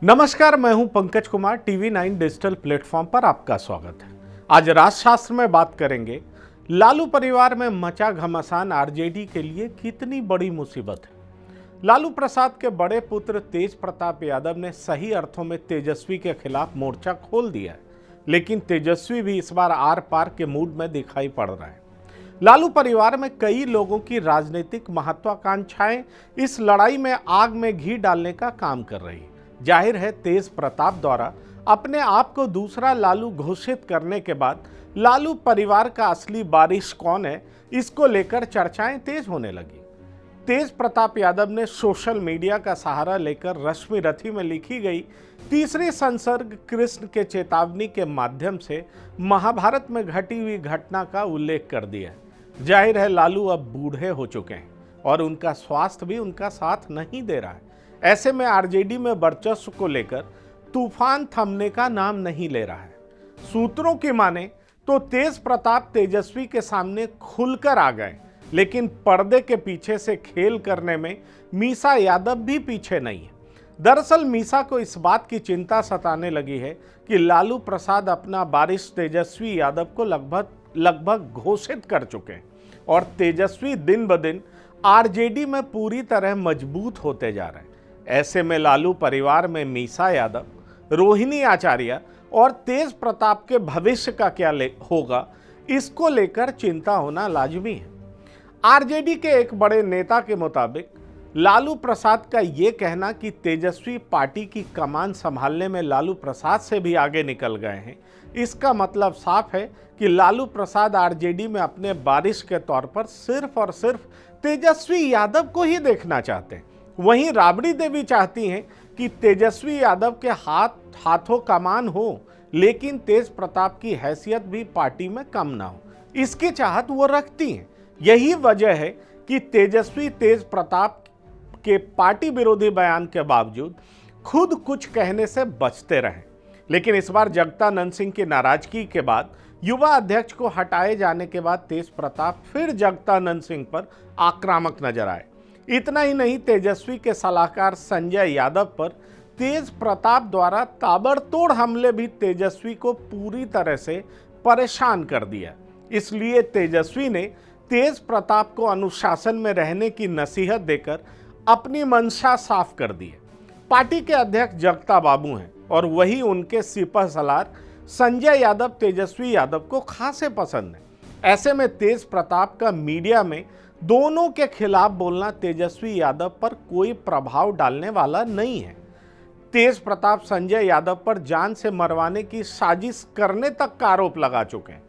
नमस्कार, मैं हूं Pankaj Kumar. TV9 digital platform पर आपका स्वागत है। आज राजशास्त्र में बात करेंगे लालू परिवार में मचा घमासान आरजेडी के लिए कितनी बड़ी मुसीबत है। लालू प्रसाद के बड़े पुत्र तेज प्रताप यादव ने सही अर्थों में तेजस्वी के खिलाफ मोर्चा खोल दिया है, लेकिन तेजस्वी भी इस बार आर पार के मूड में दिखाई पड़ रहा है। लालू परिवार में कई लोगों की राजनीतिक महत्वाकांक्षाएं इस लड़ाई में आग में घी डालने का काम कर रही है। जाहिर है, तेज प्रताप द्वारा अपने आप को दूसरा लालू घोषित करने के बाद लालू परिवार का असली वारिस कौन है, इसको लेकर चर्चाएं तेज होने लगी। तेज प्रताप यादव ने सोशल मीडिया का सहारा लेकर रश्मि रथी में लिखी गई तीसरी संसर्ग कृष्ण के चेतावनी के माध्यम से महाभारत में घटी हुई घटना का उल्लेख कर दिया। जाहिर है, लालू अब बूढ़े हो चुके हैं और उनका स्वास्थ्य भी उनका साथ नहीं दे रहा है। ऐसे में आरजेडी में वर्चस्व को लेकर तूफान थमने का नाम नहीं ले रहा है। सूत्रों की माने तो तेज प्रताप तेजस्वी के सामने खुलकर आ गए, लेकिन पर्दे के पीछे से खेल करने में मीसा यादव भी पीछे नहीं है। दरअसल मीसा को इस बात की चिंता सताने लगी है कि लालू प्रसाद अपना वारिस तेजस्वी यादव को लगभग घोषित कर चुके हैं और तेजस्वी दिन ब दिन आरजेडी में पूरी तरह मजबूत होते जा रहे हैं। ऐसे में लालू परिवार में मीसा यादव, रोहिणी आचार्य और तेज प्रताप के भविष्य का क्या होगा, इसको लेकर चिंता होना लाजमी है। आरजेडी के एक बड़े नेता के मुताबिक लालू प्रसाद का ये कहना कि तेजस्वी पार्टी की कमान संभालने में लालू प्रसाद से भी आगे निकल गए हैं, इसका मतलब साफ है कि लालू प्रसाद आरजेडी में अपने वारिस के तौर पर सिर्फ और सिर्फ तेजस्वी यादव को ही देखना चाहते हैं। वहीं राबड़ी देवी चाहती हैं कि तेजस्वी यादव के हाथों कमान हो, लेकिन तेज प्रताप की हैसियत भी पार्टी में कम ना हो, इसकी चाहत वो रखती हैं। यही वजह है कि तेजस्वी तेज प्रताप के पार्टी विरोधी बयान के बावजूद खुद कुछ कहने से बचते रहे। लेकिन इस बार जगतानंद सिंह की नाराजगी के बाद युवा अध्यक्ष को हटाए जाने के बाद तेज प्रताप फिर जगतानंद सिंह पर आक्रामक नजर आए। इतना ही नहीं, तेजस्वी के सलाहकार संजय यादव पर तेज प्रताप द्वारा ताबड़तोड़ हमले भी तेजस्वी को पूरी तरह से परेशान कर दिया। इसलिए तेजस्वी ने तेज प्रताप को अनुशासन में रहने की नसीहत देकर अपनी मंशा साफ कर दी है। पार्टी के अध्यक्ष जगता बाबू हैं और वही उनके सिपह सलार संजय यादव तेजस्वी यादव को खासे पसंद है। ऐसे में तेज प्रताप का मीडिया में दोनों के खिलाफ बोलना तेजस्वी यादव पर कोई प्रभाव डालने वाला नहीं है। तेज प्रताप संजय यादव पर जान से मरवाने की साजिश करने तक का आरोप लगा चुके हैं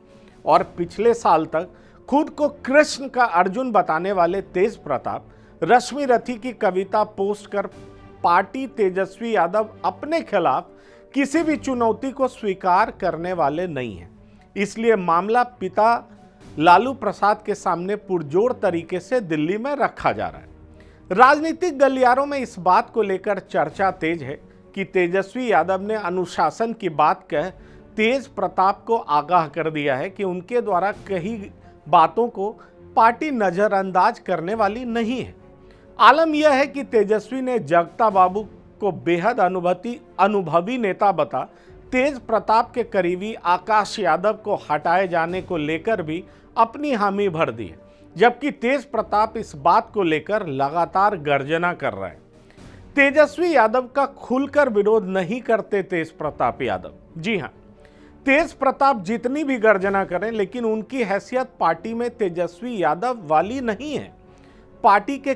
और पिछले साल तक खुद को कृष्ण का अर्जुन बताने वाले तेज प्रताप रश्मि रथी की कविता पोस्ट कर पार्टी तेजस्वी यादव अपने खिलाफ किसी भी चुनौती को स्वीकार करने वाले नहीं हैं। इसलिए मामला पिता लालू प्रसाद के सामने पुरजोर तरीके से दिल्ली में रखा जा रहा है। राजनीतिक गलियारों में इस बात को लेकर चर्चा तेज है कि तेजस्वी यादव ने अनुशासन की बात कह तेज प्रताप को आगाह कर दिया है कि उनके द्वारा कही बातों को पार्टी नजरअंदाज करने वाली नहीं है। आलम यह है कि तेजस्वी ने जगता बाबू को बेहद अनुभवी नेता बता तेज प्रताप के करीबी आकाश यादव को हटाए जाने को लेकर भी अपनी हामी भर दी है, जबकि तेज प्रताप इस बात को लेकर लगातार गर्जना कर रहा है। तेजस्वी यादव का खुलकर विरोध नहीं करते तेज प्रताप यादव। जी हां, तेज प्रताप जितनी भी गर्जना करें, लेकिन उनकी हैसियत पार्टी में तेजस्वी यादव वाली नहीं है। पार्टी के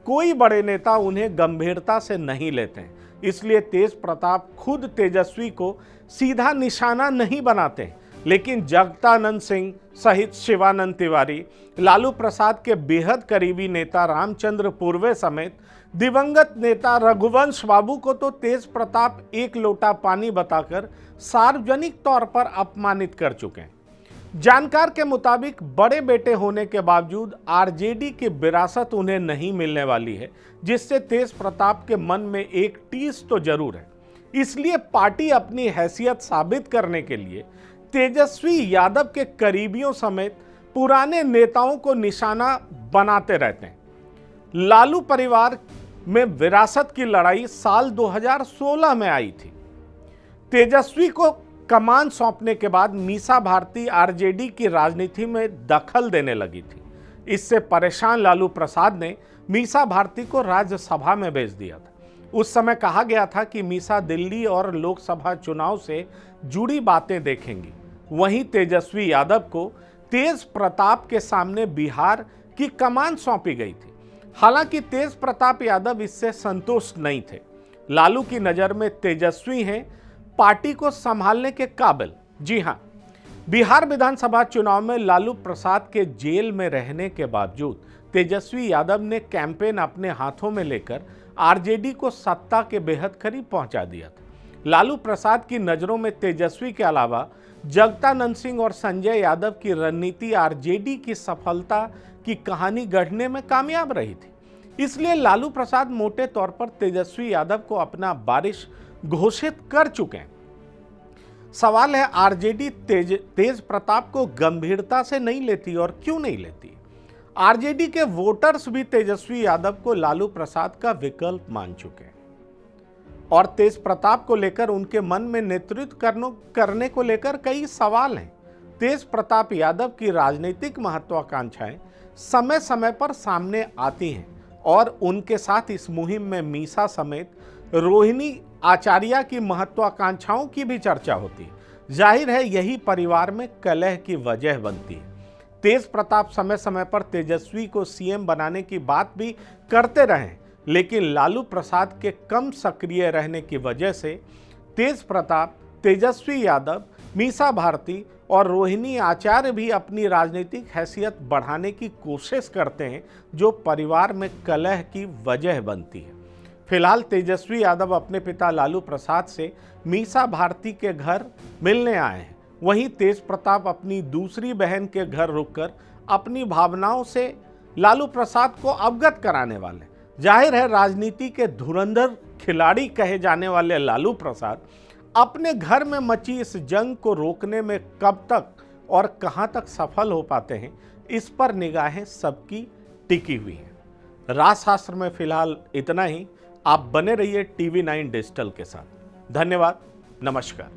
कोई बड़े नेता उन्हें गंभीरता से नहीं लेते हैं, इसलिए तेज प्रताप खुद तेजस्वी को सीधा निशाना नहीं बनाते, लेकिन जगतानंद सिंह सहित शिवानंद तिवारी, लालू प्रसाद के बेहद करीबी नेता रामचंद्र पूर्वे समेत दिवंगत नेता रघुवंश बाबू को तो तेज प्रताप एक लोटा पानी बताकर सार्वजनिक तौर पर अपमानित कर चुके हैं। जानकार के मुताबिक बड़े बेटे होने के बावजूद आरजेडी की विरासत उन्हें नहीं मिलने वाली है, जिससे तेज प्रताप के मन में एक टीस तो जरूर है। इसलिए पार्टी अपनी हैसियत साबित करने के लिए तेजस्वी यादव के करीबियों समेत पुराने नेताओं को निशाना बनाते रहते हैं। लालू परिवार में विरासत की लड़ाई साल 2016 में आई थी। तेजस्वी को कमान सौंपने के बाद मीसा भारती आरजेडी की राजनीति में दखल देने लगी थी। इससे परेशान लालू प्रसाद ने मीसा भारती को राज्यसभा में भेज दिया था। उस समय कहा गया था कि मीसा दिल्ली और लोकसभा चुनाव से जुड़ी बातें देखेंगी। वहीं तेजस्वी यादव को तेज प्रताप के सामने बिहार की कमान सौंपी गई थी। हालांकि तेज प्रताप यादव इससे संतुष्ट नहीं थे। लालू की नज़र में तेजस्वी हैं पार्टी को संभालने के काबिल। जी हां, बिहार विधानसभा चुनाव में लालू प्रसाद के जेल में रहने के बावजूद तेजस्वी यादव ने कैंपेन अपने हाथों में लेकर आरजेडी को सत्ता के बेहद करीब पहुंचा दिया था। लालू प्रसाद की नज़रों में तेजस्वी के अलावा जगदानंद सिंह और संजय यादव की रणनीति आरजेडी की सफलता की कहानी गढ़ने में कामयाब रही थी। इसलिए लालू प्रसाद मोटे तौर पर तेजस्वी यादव को अपना वारिस घोषित कर चुके हैं। सवाल है, आरजेडी तेज प्रताप को गंभीरता से नहीं लेती और क्यों नहीं लेती? आरजेडी के वोटर्स भी तेजस्वी यादव को लालू प्रसाद का विकल्प मान चुके हैं और तेज प्रताप को लेकर उनके मन में नेतृत्व करने को लेकर कई सवाल हैं। तेज प्रताप यादव की राजनीतिक महत्वाकांक्षाएं समय समय पर सामने आती हैं और उनके साथ इस मुहिम में मीसा समेत रोहिणी आचार्य की महत्वाकांक्षाओं की भी चर्चा होती है। जाहिर है यही परिवार में कलह की वजह बनती है। तेज प्रताप समय समय पर तेजस्वी को सीएम बनाने की बात भी करते रहे, लेकिन लालू प्रसाद के कम सक्रिय रहने की वजह से तेज प्रताप, तेजस्वी यादव, मीसा भारती और रोहिणी आचार्य भी अपनी राजनीतिक हैसियत बढ़ाने की कोशिश करते हैं, जो परिवार में कलह की वजह बनती है। फिलहाल तेजस्वी यादव अपने पिता लालू प्रसाद से मीसा भारती के घर मिलने आए हैं। वहीं तेज प्रताप अपनी दूसरी बहन के घर रुककर अपनी भावनाओं से लालू प्रसाद को अवगत कराने वाले। जाहिर है राजनीति के धुरंधर खिलाड़ी कहे जाने वाले लालू प्रसाद अपने घर में मची इस जंग को रोकने में कब तक और कहां तक सफल हो पाते हैं, इस पर निगाहें सबकी टिकी हुई हैं। राजशास्त्र में फिलहाल इतना ही। आप बने रहिए TV9 डिजिटल के साथ। धन्यवाद। नमस्कार।